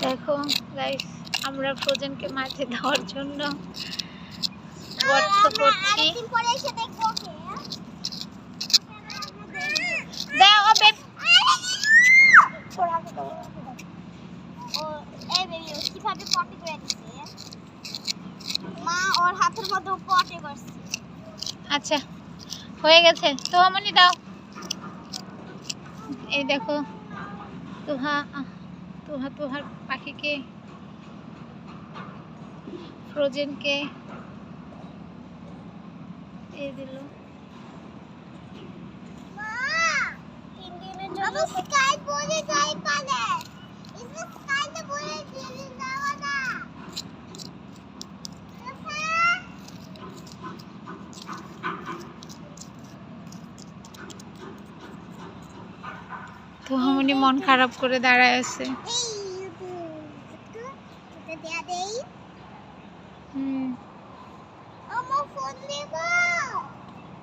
দেখো গাইস, আমরা ফ্রোজেনকে মাঠে দেওয়ার জন্য ওয়াটস করছি। দাও ওবে ও এই বেবি ও কিভাবে পটি করে দিছে মা ওর হাতের মধ্যে পটি করছে। আচ্ছা হয়ে গেছে, তো আমনি দাও। এই দেখো তোহা তোহা তোহার পাখিকে ফ্রোজেনকে এই দিল। মা 3 দিনের জন্য স্কাই বলে যাই পালে ইস স্কাইতে বলে দিয়ে যাওয়া না। তো হামনি মন খারাপ করে দাঁড়ায় আছে। আমার ফোন দেবা।